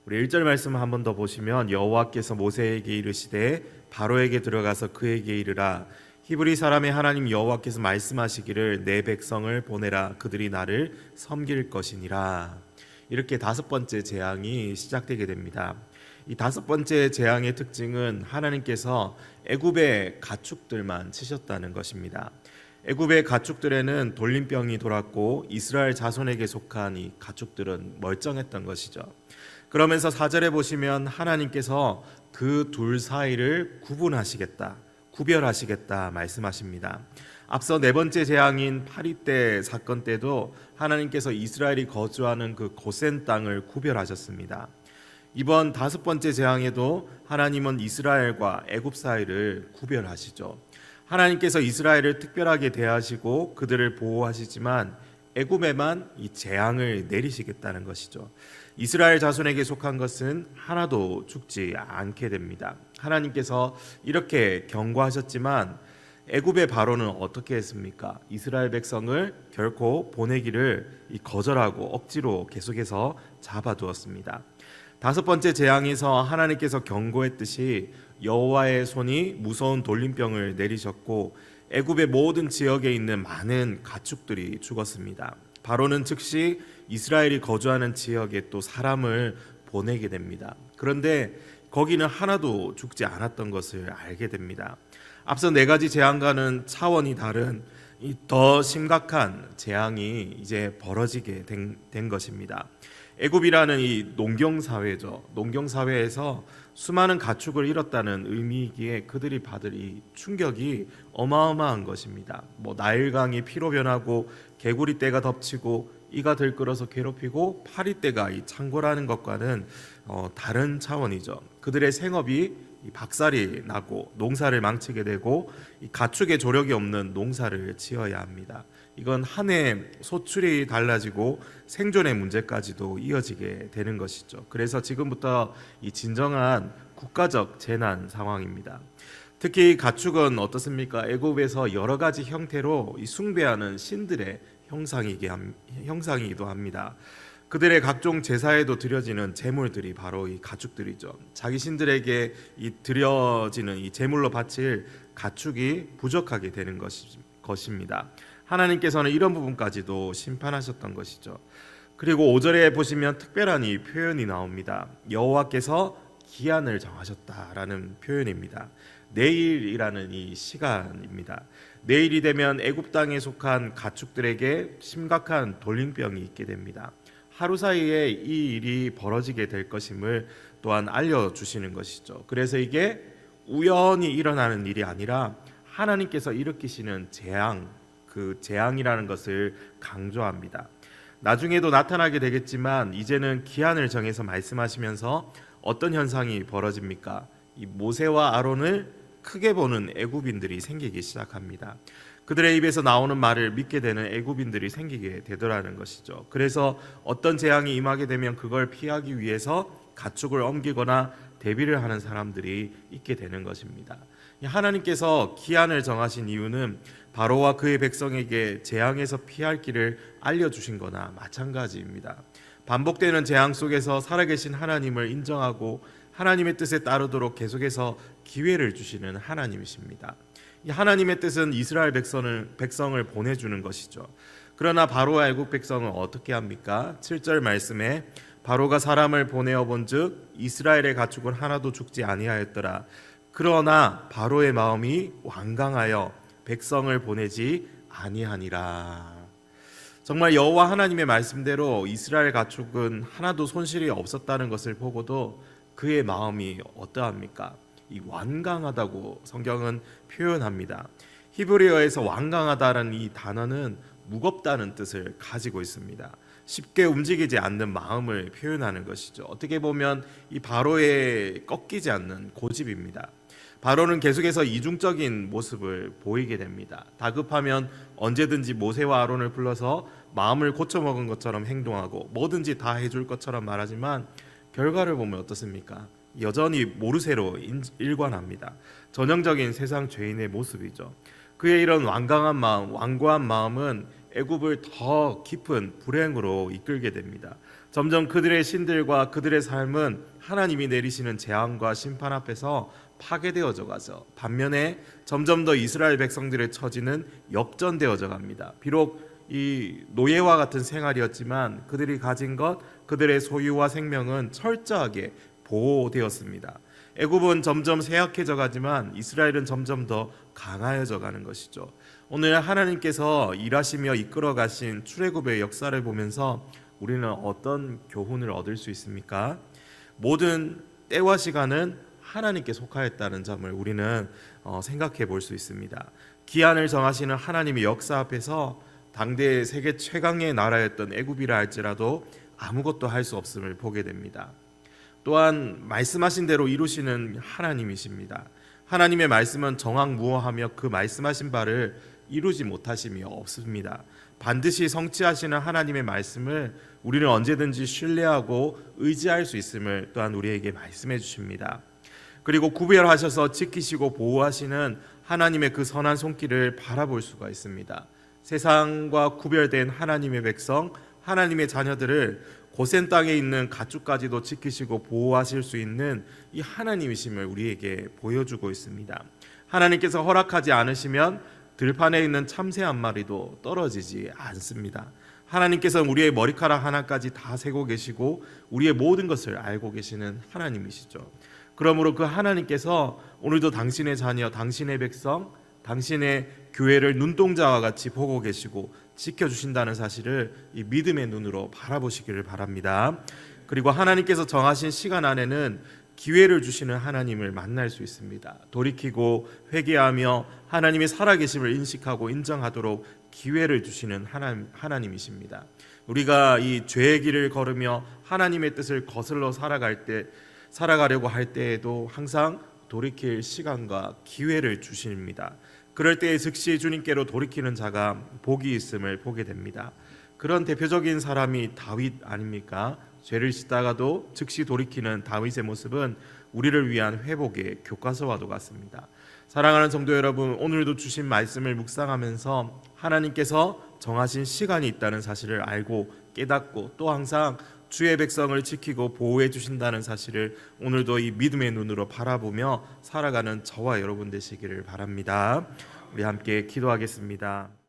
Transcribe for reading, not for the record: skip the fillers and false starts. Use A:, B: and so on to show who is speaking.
A: 우리 1절 말씀 한 번 더 보시면 여호와께서 모세에게 이르시되 바로에게 들어가서 그에게 이르라 히브리 사람의 하나님 여호와께서 말씀하시기를 내 백성을 보내라 그들이 나를 섬길 것이니라. 이렇게 다섯 번째 재앙이 시작되게 됩니다. 이 다섯 번째 재앙의 특징은 하나님께서 애굽의 가축들만 치셨다는 것입니다. 애굽의 가축들에는 돌림병이 돌았고 이스라엘 자손에게 속한 이 가축들은 멀쩡했던 것이죠. 그러면서 4절에 보시면 하나님께서 그 둘 사이를 구별하시겠다 말씀하십니다. 앞서 네 번째 재앙인 파리 때 사건 때도 하나님께서 이스라엘이 거주하는 그 고센 땅을 구별하셨습니다. 이번 다섯 번째 재앙에도 하나님은 이스라엘과 애굽 사이를 구별하시죠. 하나님께서 이스라엘을 특별하게 대하시고 그들을 보호하시지만 애굽에만 이 재앙을 내리시겠다는 것이죠. 이스라엘 자손에게 속한 것은 하나도 죽지 않게 됩니다. 하나님께서 이렇게 경고하셨지만 애굽의 바로는 어떻게 했습니까? 이스라엘 백성을 결코 보내기를 거절하고 억지로 계속해서 잡아두었습니다. 다섯 번째 재앙에서 하나님께서 경고했듯이 여호와의 손이 무서운 돌림병을 내리셨고 애굽의 모든 지역에 있는 많은 가축들이 죽었습니다. 바로는 즉시 이스라엘이 거주하는 지역에 또 사람을 보내게 됩니다. 그런데 거기는 하나도 죽지 않았던 것을 알게 됩니다. 앞서 네 가지 재앙과는 차원이 다른 더 심각한 재앙이 이제 벌어지게 된 것입니다. 애굽이라는 이 농경 사회죠. 농경 사회에서 수많은 가축을 잃었다는 의미이기에 그들이 받을 이 충격이 어마어마한 것입니다. 나일강이 피로 변하고 개구리 떼가 덮치고 이가 들끓어서 괴롭히고 파리 떼가 이 창궐하는 것과는 다른 차원이죠. 그들의 생업이 박살이 나고 농사를 망치게 되고 이 가축의 조력이 없는 농사를 지어야 합니다. 이건 한 해 소출이 달라지고 생존의 문제까지도 이어지게 되는 것이죠. 그래서 지금부터 이 진정한 국가적 재난 상황입니다. 특히 가축은 어떻습니까? 애굽에서 여러 가지 형태로 이 숭배하는 신들의 형상이기도 합니다. 그들의 각종 제사에도 드려지는 제물들이 바로 이 가축들이죠. 자기 신들에게 이 드려지는 이 제물로 바칠 가축이 부족하게 되는 것입니다. 하나님께서는 이런 부분까지도 심판하셨던 것이죠. 그리고 5절에 보시면 특별한 이 표현이 나옵니다. 여호와께서 기한을 정하셨다라는 표현입니다. 내일이라는 이 시간입니다. 내일이 되면 애굽 땅에 속한 가축들에게 심각한 돌림병이 있게 됩니다. 하루 사이에 이 일이 벌어지게 될 것임을 또한 알려주시는 것이죠. 그래서 이게 우연히 일어나는 일이 아니라 하나님께서 일으키시는 재앙, 그 재앙이라는 것을 강조합니다. 나중에도 나타나게 되겠지만 이제는 기한을 정해서 말씀하시면서 어떤 현상이 벌어집니까? 이 모세와 아론을 크게 보는 애굽인들이 생기기 시작합니다. 그들의 입에서 나오는 말을 믿게 되는 애굽인들이 생기게 되더라는 것이죠. 그래서 어떤 재앙이 임하게 되면 그걸 피하기 위해서 가축을 옮기거나 대비를 하는 사람들이 있게 되는 것입니다. 하나님께서 기한을 정하신 이유는 바로와 그의 백성에게 재앙에서 피할 길을 알려주신 거나 마찬가지입니다. 반복되는 재앙 속에서 살아계신 하나님을 인정하고 하나님의 뜻에 따르도록 계속해서 기회를 주시는 하나님이십니다. 이 하나님의 뜻은 이스라엘 백성을 보내주는 것이죠. 그러나 바로와 애국 백성은 어떻게 합니까? 7절 말씀에 바로가 사람을 보내어 본즉 이스라엘의 가축은 하나도 죽지 아니하였더라. 그러나 바로의 마음이 완강하여 백성을 보내지 아니하니라. 정말 여호와 하나님의 말씀대로 이스라엘 가축은 하나도 손실이 없었다는 것을 보고도 그의 마음이 어떠합니까? 이 완강하다고 성경은 표현합니다. 히브리어에서 완강하다라는 이 단어는 무겁다는 뜻을 가지고 있습니다. 쉽게 움직이지 않는 마음을 표현하는 것이죠. 어떻게 보면 이 바로의 꺾이지 않는 고집입니다. 바로는 계속해서 이중적인 모습을 보이게 됩니다. 다급하면 언제든지 모세와 아론을 불러서 마음을 고쳐먹은 것처럼 행동하고 뭐든지 다 해줄 것처럼 말하지만 결과를 보면 어떻습니까? 여전히 모르쇠로 일관합니다. 전형적인 세상 죄인의 모습이죠. 그의 이런 완강한 마음, 완고한 마음은 애굽을 더 깊은 불행으로 이끌게 됩니다. 점점 그들의 신들과 그들의 삶은 하나님이 내리시는 재앙과 심판 앞에서 파괴되어져 가죠. 반면에 점점 더 이스라엘 백성들의 처지는 역전되어져 갑니다. 비록 이 노예와 같은 생활이었지만 그들이 가진 것, 그들의 소유와 생명은 철저하게 보호되었습니다. 애굽은 점점 쇠약해져 가지만 이스라엘은 점점 더 강하여져 가는 것이죠. 오늘 하나님께서 일하시며 이끌어 가신 출애굽의 역사를 보면서 우리는 어떤 교훈을 얻을 수 있습니까? 모든 때와 시간은 하나님께 속하였다는 점을 우리는 생각해 볼 수 있습니다. 기한을 정하시는 하나님의 역사 앞에서 당대 세계 최강의 나라였던 애굽이라 할지라도 아무것도 할 수 없음을 보게 됩니다. 또한 말씀하신 대로 이루시는 하나님이십니다. 하나님의 말씀은 정확무어하며 그 말씀하신 바를 이루지 못하심이 없습니다. 반드시 성취하시는 하나님의 말씀을 우리는 언제든지 신뢰하고 의지할 수 있음을 또한 우리에게 말씀해 주십니다. 그리고 구별하셔서 지키시고 보호하시는 하나님의 그 선한 손길을 바라볼 수가 있습니다. 세상과 구별된 하나님의 백성, 하나님의 자녀들을 고센 땅에 있는 가축까지도 지키시고 보호하실 수 있는 이 하나님이심을 우리에게 보여주고 있습니다. 하나님께서 허락하지 않으시면 들판에 있는 참새 한 마리도 떨어지지 않습니다. 하나님께서는 우리의 머리카락 하나까지 다 세고 계시고 우리의 모든 것을 알고 계시는 하나님이시죠. 그러므로 그 하나님께서 오늘도 당신의 자녀, 당신의 백성, 당신의 교회를 눈동자와 같이 보고 계시고 지켜주신다는 사실을 이 믿음의 눈으로 바라보시기를 바랍니다. 그리고 하나님께서 정하신 시간 안에는 기회를 주시는 하나님을 만날 수 있습니다. 돌이키고 회개하며 하나님의 살아계심을 인식하고 인정하도록 기회를 주시는 하나님이십니다. 우리가 이 죄의 길을 걸으며 하나님의 뜻을 거슬러 살아가려고 할 때에도 항상 돌이킬 시간과 기회를 주십니다. 그럴 때에 즉시 주님께로 돌이키는 자가 복이 있음을 보게 됩니다. 그런 대표적인 사람이 다윗 아닙니까? 죄를 짓다가도 즉시 돌이키는 다윗의 모습은 우리를 위한 회복의 교과서와도 같습니다. 사랑하는 성도 여러분, 오늘도 주신 말씀을 묵상하면서 하나님께서 정하신 시간이 있다는 사실을 알고 깨닫고 또 항상 주의 백성을 지키고 보호해 주신다는 사실을 오늘도 이 믿음의 눈으로 바라보며 살아가는 저와 여러분 되시기를 바랍니다. 우리 함께 기도하겠습니다.